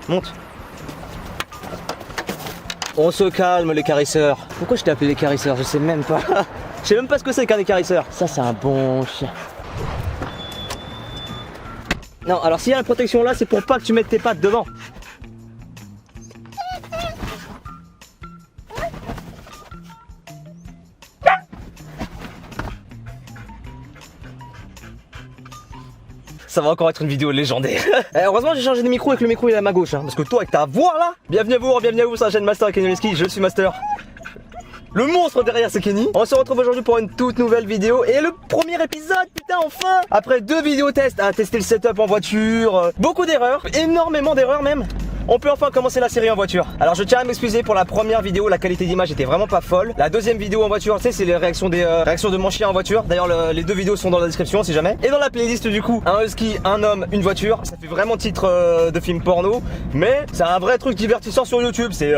monte. On se calme les caresseurs. Pourquoi je t'ai appelé les caresseurs? Je sais même pas. Je sais même pas ce que c'est qu'un des caresseurs. Ça c'est un bon chien. Non, alors s'il y a une protection là, c'est pour pas que tu mettes tes pattes devant. Ça va encore être une vidéo légendaire. Heureusement j'ai changé de micro et que le micro il est à ma gauche hein, parce que toi avec ta voix là. Bienvenue à vous, c'est la chaîne Master Kenny Oleski, je suis Master. Le monstre derrière c'est Kenny. On se retrouve aujourd'hui pour une toute nouvelle vidéo. Et le premier épisode, putain enfin. Après 2 vidéos tests, à tester le setup en voiture, beaucoup d'erreurs, énormément d'erreurs même. On peut enfin commencer la série en voiture. Alors je tiens à m'excuser pour la première vidéo, la qualité d'image était vraiment pas folle. La deuxième vidéo en voiture, tu sais, c'est les réactions de mon chien en voiture. D'ailleurs les 2 vidéos sont dans la description si jamais. Et dans la playlist du coup, un husky, un homme, une voiture. Ça fait vraiment titre de film porno. Mais c'est un vrai truc divertissant sur YouTube, c'est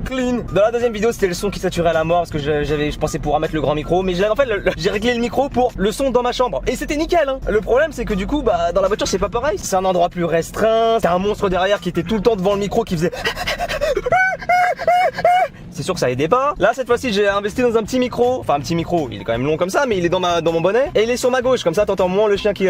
clean. Dans la deuxième vidéo c'était le son qui saturait à la mort parce que je pensais pouvoir mettre le grand micro. Mais en fait j'ai réglé le micro pour le son dans ma chambre. Et c'était nickel hein. Le problème c'est que du coup bah dans la voiture c'est pas pareil. C'est un endroit plus restreint. C'est un monstre derrière qui était tout le temps devant le micro qui faisait. C'est sûr que ça aidait pas. Là cette fois-ci j'ai investi dans un petit micro. Enfin un petit micro, il est quand même long comme ça, mais il est dans mon bonnet. Et il est sur ma gauche, comme ça t'entends moins le chien qui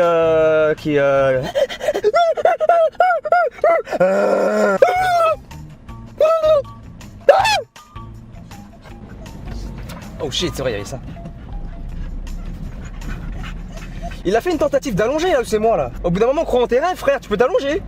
Oh shit, c'est vrai, il y avait ça. Il a fait une tentative d'allonger là, c'est moi là. Au bout d'un moment, crois en tes rêves, frère, tu peux t'allonger.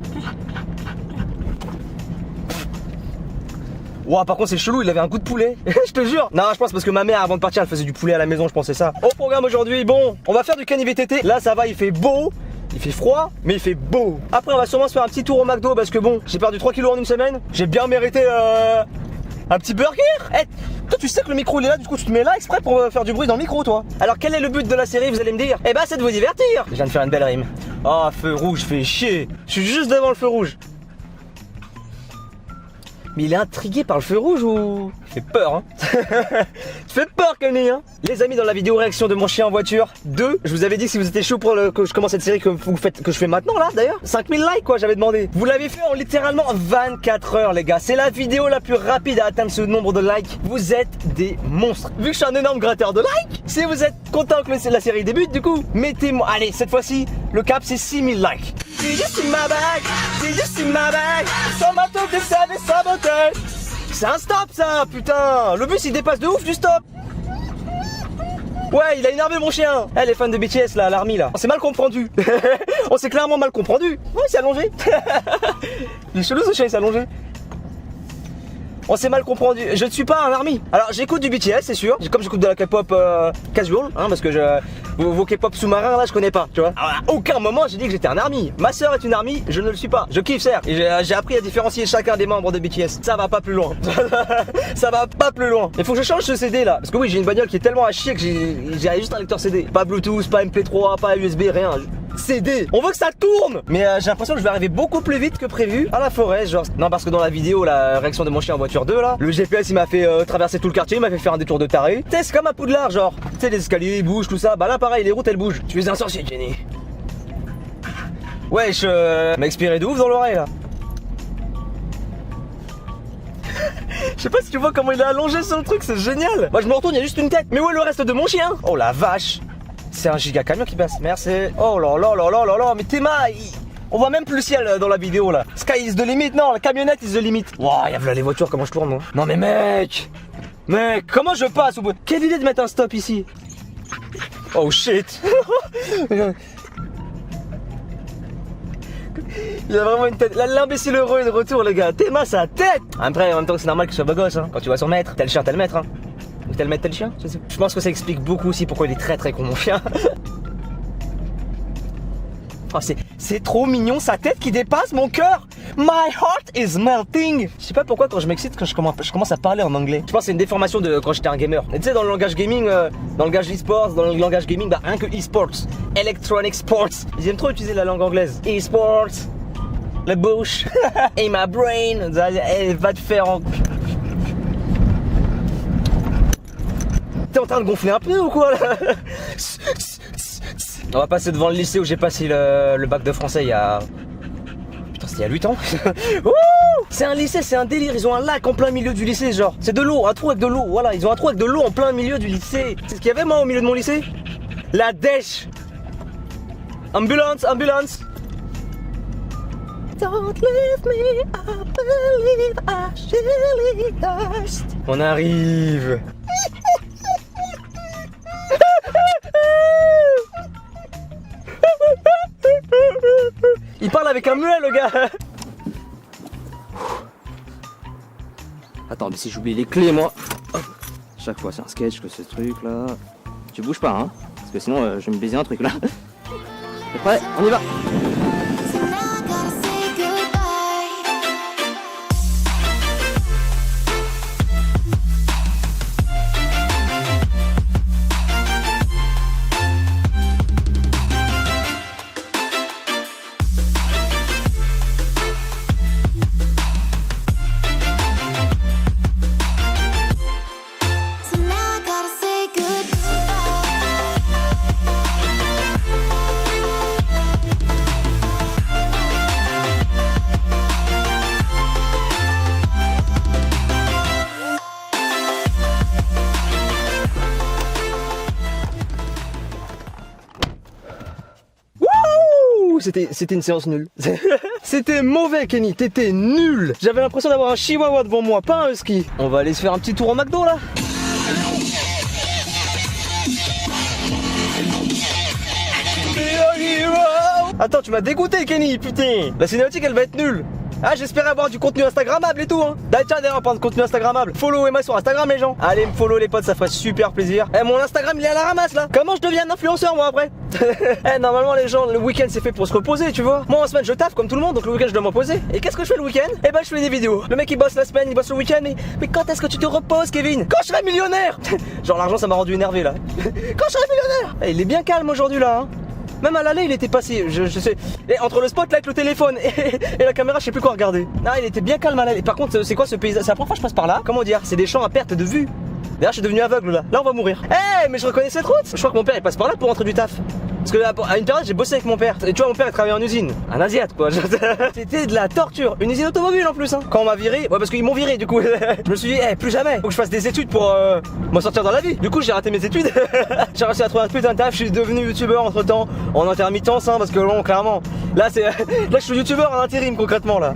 Ouah, par contre c'est chelou, il avait un goût de poulet. Je te jure. Non, je pense parce que ma mère avant de partir elle faisait du poulet à la maison, je pensais ça. Au programme aujourd'hui, bon, on va faire du Kenny VTT. Là ça va, il fait beau. Il fait froid, mais il fait beau. Après on va sûrement se faire un petit tour au McDo parce que bon, j'ai perdu 3 kilos en une semaine. J'ai bien mérité un petit burger. Toi tu sais que le micro il est là, du coup tu te mets là exprès pour faire du bruit dans le micro toi. Alors quel est le but de la série vous allez me dire? Eh ben c'est de vous divertir. Je viens de faire une belle rime. Oh feu rouge, fais chier. Je suis juste devant le feu rouge. Mais il est intrigué par le feu rouge ou... Il fait peur hein. Il fait peur Kenny hein. Les amis, dans la vidéo réaction de mon chien en voiture 2, je vous avais dit que si vous étiez chaud pour que je commence cette série que je fais maintenant là d'ailleurs, 5000 likes quoi j'avais demandé. Vous l'avez fait en littéralement 24 heures les gars. C'est la vidéo la plus rapide à atteindre ce nombre de likes. Vous êtes des monstres. Vu que je suis un énorme gratteur de likes, si vous êtes content que la série débute du coup, mettez-moi... Allez cette fois-ci, le cap c'est 6000 likes. C'est juste in my bag, c'est juste in my bag. Sans ma taupe de sel et sabotage. C'est un stop ça, putain. Le bus il dépasse de ouf du stop. Ouais, il a énervé mon chien. Eh, les fans de BTS là, l'army là. On s'est mal comprendu. On s'est clairement mal comprendu. Ouais, il s'est allongé. Il est chelou ce chien, il s'est allongé. On s'est mal comprendu. Je ne suis pas un army. Alors j'écoute du BTS, c'est sûr. Comme j'écoute de la K-pop casual, hein, parce que vos K-pop sous-marins là, je connais pas, tu vois. Alors, à aucun moment j'ai dit que j'étais un army. Ma soeur est une army, je ne le suis pas. Je kiffe certes. Et j'ai appris à différencier chacun des membres de BTS. Ça va pas plus loin. Ça va pas plus loin. Il faut que je change ce CD là. Parce que oui, j'ai une bagnole qui est tellement à chier que j'ai juste un lecteur CD. Pas Bluetooth, pas MP3, pas USB, rien. CD. On veut que ça tourne. Mais j'ai l'impression que je vais arriver beaucoup plus vite que prévu à la forêt, genre. Non, parce que dans la vidéo, la réaction de mon chien en voiture 2 là, le GPS il m'a fait traverser tout le quartier, il m'a fait faire un détour de taré. Tu sais, c'est comme à Poudlard, genre. Tu sais, les escaliers ils bougent, tout ça. Bah là pareil, les routes elles bougent. Tu es un sorcier, Jenny. Wesh, m'a expiré de ouf dans l'oreille là. Je sais pas si tu vois comment il est allongé sur le truc, c'est génial. Moi je me retourne, il y a juste une tête. Mais où est le reste de mon chien? Oh la vache. C'est un giga camion qui passe, merci. Oh là là là là là là, mais Théma, on voit même plus le ciel dans la vidéo là. Sky is the limit, non, la camionnette is the limit. Waouh, y'a là les voitures, comment je tourne moi. Non mais mec, comment je passe au bout? Quelle idée de mettre un stop ici? Oh shit. Il a vraiment une tête. L'imbécile heureux est de retour les gars. Théma sa tête. Après en même temps c'est normal qu'il soit beau gosse hein. Quand tu vois son maître, tel chien tel maître hein. Ou tel maître tel chien, je sais. Je pense que ça explique beaucoup aussi pourquoi il est très très con mon chien. Oh, c'est trop mignon, sa tête qui dépasse mon cœur. My heart is melting. Je sais pas pourquoi quand je m'excite, quand je commence à parler en anglais. Je pense que c'est une déformation de quand j'étais un gamer. Et tu sais dans le langage gaming, dans le langage e-sports, dans le langage gaming, bah rien que e-sports, electronic sports. Ils aiment trop utiliser la langue anglaise. E-sports, la bouche et ma brain, elle va te faire en... T'es en train de gonfler un peu ou quoi là? On va passer devant le lycée où j'ai passé le bac de français il y a... Putain c'était il y a 8 ans. C'est un lycée, c'est un délire, ils ont un lac en plein milieu du lycée, genre. C'est de l'eau, un trou avec de l'eau, voilà, ils ont un trou avec de l'eau en plein milieu du lycée. C'est ce qu'il y avait moi au milieu de mon lycée? La dèche. Ambulance, ambulance. Don't leave me, I believe I surely lost. On arrive. Il parle avec un muet le gars. Attends, mais si j'oublie les clés moi. Chaque fois c'est un sketch que ce truc là. Tu bouges pas hein, parce que sinon je vais me baiser un truc là. T'es prêt? On y va. C'était une séance nulle. C'était mauvais Kenny, t'étais nul. J'avais l'impression d'avoir un chihuahua devant moi, pas un husky. On va aller se faire un petit tour au McDo là. Attends, tu m'as dégoûté Kenny, putain. La cinématique elle va être nulle. Ah, j'espérais avoir du contenu instagrammable et tout hein. Tiens d'ailleurs en parlant de contenu instagrammable, follow-moi sur Instagram les gens. Allez me follow les potes, ça ferait super plaisir. Eh mon Instagram il est à la ramasse là. Comment je deviens un influenceur moi après? Eh normalement les gens, le week-end c'est fait pour se reposer tu vois. Moi en semaine je taffe comme tout le monde, donc le week-end je dois me reposer. Et qu'est-ce que je fais le week-end? Eh ben je fais des vidéos. Le mec il bosse la semaine, il bosse le week-end, mais quand est-ce que tu te reposes Kevin? Quand je serai millionnaire. Genre l'argent ça m'a rendu énervé là. Quand je serai millionnaire. Eh, il est bien calme aujourd'hui là hein. Même à l'aller il était passé, je sais. Et entre le spot là avec le téléphone et la caméra je sais plus quoi regarder. Ah il était bien calme à l'aller. Par contre c'est quoi ce paysage? C'est la première fois que je passe par là. Comment dire? C'est des champs à perte de vue. D'ailleurs je suis devenu aveugle là. Là on va mourir. Eh mais je reconnais cette route. Je crois que mon père il passe par là pour rentrer du taf. Parce que à une période j'ai bossé avec mon père. Et tu vois mon père il travaillait en usine. Un asiate quoi. C'était de la torture. Une usine automobile en plus hein. Quand on m'a viré, ouais parce qu'ils m'ont viré du coup. Je me suis dit plus jamais. Faut que je fasse des études pour m'en sortir dans la vie. Du coup j'ai raté mes études. J'ai réussi à trouver un putain de taf. Je suis devenu youtubeur entre temps. En intermittence hein, parce que bon clairement. Là c'est là je suis youtubeur en intérim concrètement là.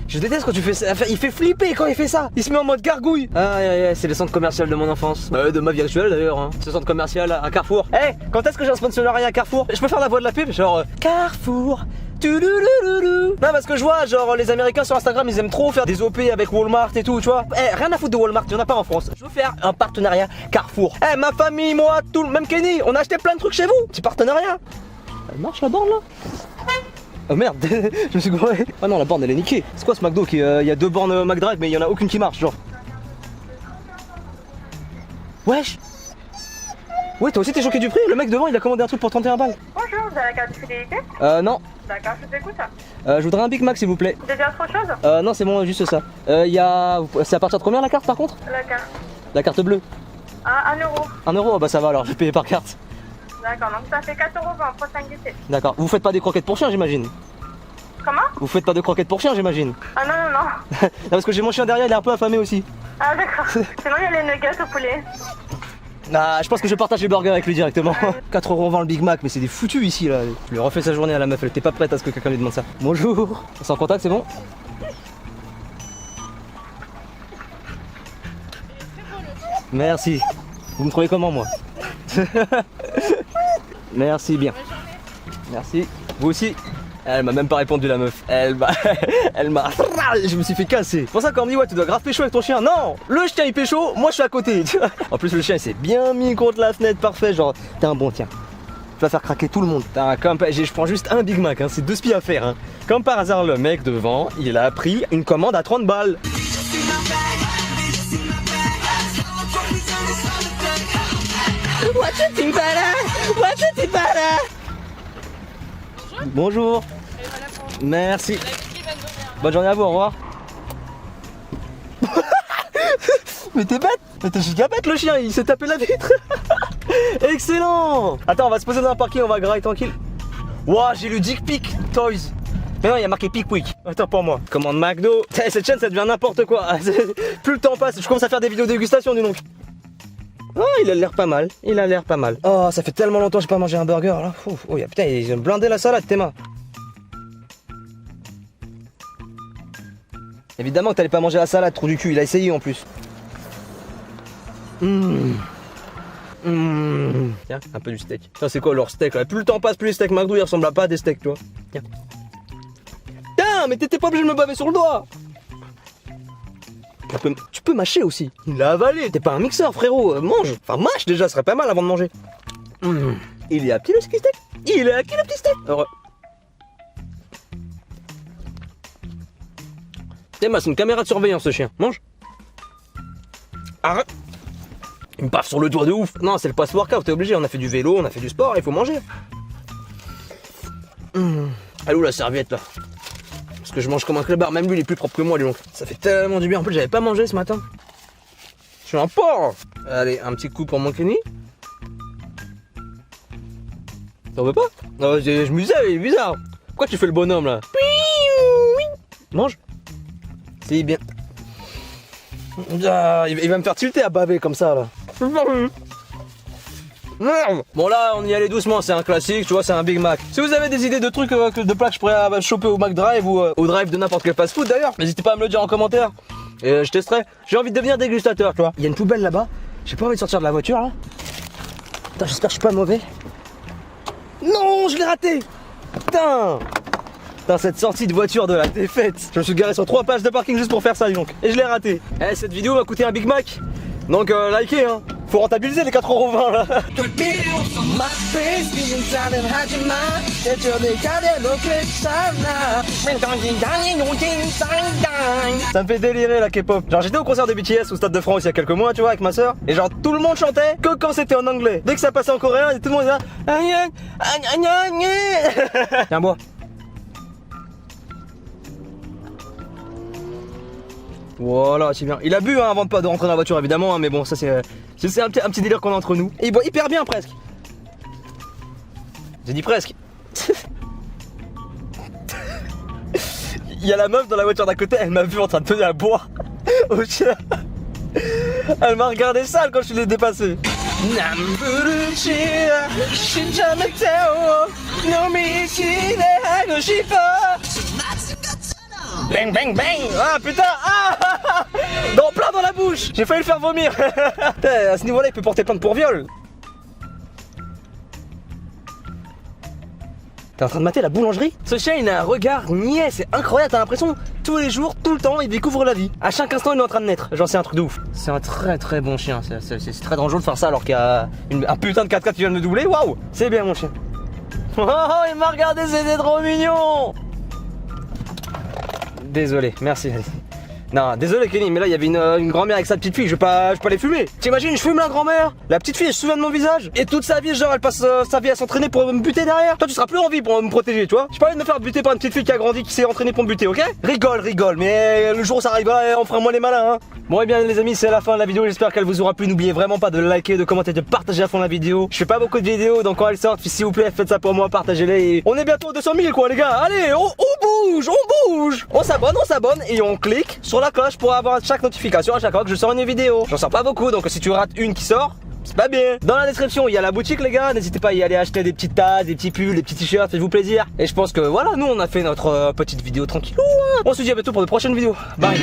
Je déteste quand tu fais ça, il fait flipper quand il fait ça. Il se met en mode gargouille. Ah c'est le centre commercial de mon enfance. De ma vie actuelle d'ailleurs hein. Ce centre commercial à Carrefour. Eh quand est-ce que j'ai un sponsorat à Carrefour? Je peux faire la voix de la pub genre Carrefour. Non parce que je vois genre les Américains sur Instagram ils aiment trop faire des OP avec Walmart et tout tu vois. Eh rien à foutre de Walmart, il y en a pas en France. Je veux faire un partenariat Carrefour. Eh ma famille, moi, tout même Kenny, on a acheté plein de trucs chez vous. Petit partenariat. Elle marche la borne là? Oh merde, je me suis gouré. Ah non la borne elle est niquée. C'est quoi ce McDo qui il y a 2 bornes McDrive mais il y en a aucune qui marche genre. Wesh. Ouais toi aussi t'es choqué du prix? Le mec devant il a commandé un truc pour 31 balles. Bonjour, vous avez la carte de fidélité? Non. D'accord, je vous écoute. Je voudrais un Big Mac s'il vous plaît. Vous avez autre chose? Non c'est bon juste ça. C'est à partir de combien la carte par contre? La carte. La carte bleue. 1 euro. 1 euro? Oh, bah ça va alors, je vais payer par carte. D'accord, donc ça fait 4,20 € pour 5 GT. D'accord, vous faites pas des croquettes pour chien j'imagine? Comment? Vous faites pas de croquettes pour chien j'imagine? Ah non, non, non. Non parce que j'ai mon chien derrière, il est un peu affamé aussi. Ah d'accord. Sinon il y a les nuggets au poulet. Nah, je pense que je partage les burgers avec lui directement. 4,20 € le Big Mac, mais c'est des foutus ici là. Je lui refais sa journée à la meuf, elle était pas prête à ce que quelqu'un lui demande ça. Bonjour. Sans contact, c'est bon? Merci. Vous me trouvez comment moi? Merci bien. Merci. Vous aussi? Elle m'a même pas répondu la meuf. Elle m'a... Je me suis fait casser. C'est pour ça qu'on me dit ouais tu dois grave pécho avec ton chien. Non, le chien il pécho, moi je suis à côté. En plus le chien il s'est bien mis contre la fenêtre, parfait. Genre t'es un bon tien. Tu vas faire craquer tout le monde. Je prends juste un Big Mac, hein. C'est 2 spies à faire. Hein. Comme par hasard le mec devant, il a pris une commande à 30 balles. Bonjour. Merci. Bonne journée à vous, au revoir. Mais t'es bête. Mais t'es giga bête le chien, il s'est tapé la vitre. Excellent. Attends, on va se poser dans un parking, on va grailler tranquille. Ouah, j'ai le Dick Pic Toys. Mais non, il y a marqué Pickwick. Attends, pour moi. Commande McDo. Cette chaîne, ça devient n'importe quoi. Plus le temps passe, je commence à faire des vidéos dégustation, dis donc. Oh, il a l'air pas mal. Il a l'air pas mal. Oh, ça fait tellement longtemps que j'ai pas mangé un burger là. Ouf. Oh, putain, ils ont blindé la salade, Théma. Évidemment que t'allais pas manger la salade, trou du cul. Il a essayé en plus. Tiens, un peu du steak. Ça, c'est quoi leur steak là? Plus le temps passe, plus les steaks McDo ils ressemblent à pas à des steaks, tu vois. Tiens. Putain, mais t'étais pas obligé de me baver sur le doigt. Tu peux mâcher aussi. Il l'a avalé, t'es pas un mixeur, frérot. Mange. Enfin, mâche déjà, ce serait pas mal avant de manger. Il est à qui le steak? Il est à qui le petit steak? Heureux. C'est une caméra de surveillance, ce chien. Mange. Arrête. Il me paffe sur le doigt de ouf. Non, c'est le post-workout, t'es obligé. On a fait du vélo, on a fait du sport, il faut manger. Elle est où la serviette là? Parce que je mange comme un clébard, même lui il est plus propre que moi, lui donc. Ça fait tellement du bien. En plus, j'avais pas mangé ce matin. Je suis un porc. Allez, un petit coup pour mon Kenny. T'en veux pas? Non, je me disais, il est bizarre. Pourquoi tu fais le bonhomme là? Mange. C'est bien. Il va me faire tilter à baver comme ça là. Bon là on y allait doucement, c'est un classique, tu vois, c'est un Big Mac. Si vous avez des idées de trucs, de plats que je pourrais choper au McDrive ou au drive de n'importe quel fast food d'ailleurs, n'hésitez pas à me le dire en commentaire. Et je testerai. J'ai envie de devenir dégustateur, tu vois. Il y a une poubelle là-bas, j'ai pas envie de sortir de la voiture là. Putain, j'espère que je suis pas mauvais. Non, je l'ai raté. Putain. Putain, cette sortie de voiture de la défaite. Je me suis garé sur 3 places de parking juste pour faire ça donc. Et je l'ai raté. Eh, cette vidéo m'a coûté un Big Mac. Donc likez hein. Faut rentabiliser les 4,20€ là. Ça me fait délirer la K-pop. Genre j'étais au concert de BTS au Stade de France il y a quelques mois, tu vois, avec ma soeur. Et genre tout le monde chantait que quand c'était en anglais. Dès que ça passait en coréen, tout le monde disait tiens, bois. Voilà, c'est bien. Il a bu hein, avant de rentrer dans la voiture évidemment, hein, mais bon, ça c'est un petit délire qu'on a entre nous. Et il boit hyper bien presque. J'ai dit presque. Il y a la meuf dans la voiture d'à côté, elle m'a vu en train de donner à boire au chien. Elle m'a regardé sale quand je l'ai dépassé. Bang bang bang. Ah putain. Ah dans plein dans la bouche. J'ai failli le faire vomir. À ce niveau là il peut porter plainte pour viol. T'es en train de mater la boulangerie? Ce chien il a un regard niais, c'est incroyable, t'as l'impression tous les jours, tout le temps il découvre la vie. À chaque instant il est en train de naître, genre c'est un truc de ouf. C'est un très très bon chien, c'est très dangereux de faire ça alors qu'il y a un putain de 4x4 qui vient de me doubler, waouh. C'est bien mon chien. Oh il m'a regardé, c'était trop mignon. Désolé, merci. Non, désolé Kenny, mais là il y avait une grand-mère avec sa petite fille, je vais pas les fumer. T'imagines, je fume la grand-mère, la petite fille elle se souvient de mon visage, et toute sa vie, genre elle passe sa vie à s'entraîner pour me buter derrière. Toi tu seras plus en vie pour me protéger, tu vois. J'ai pas envie de me faire buter par une petite fille qui a grandi, qui s'est entraînée pour me buter, ok? Rigole, mais le jour où ça arrivera, on fera moins les malins, hein. Bon et bien les amis, c'est la fin de la vidéo, j'espère qu'elle vous aura plu. N'oubliez vraiment pas de liker, de commenter, de partager à fond la vidéo. Je fais pas beaucoup de vidéos, donc quand elles sortent, s'il vous plaît, faites ça pour moi, partagez-les. Et on est bientôt 200 000 quoi les gars, allez, on bouge. On s'abonne et on clique sur la cloche pour avoir chaque notification à chaque fois que je sors une vidéo. J'en sors pas beaucoup, donc si tu rates une qui sort, c'est pas bien. Dans la description, il y a la boutique les gars, n'hésitez pas à y aller acheter des petites tasses, des petits pulls, des petits t-shirts, faites-vous plaisir. Et je pense que voilà, nous on a fait notre petite vidéo tranquille. On se dit à bientôt pour de prochaines vidéos. Bye.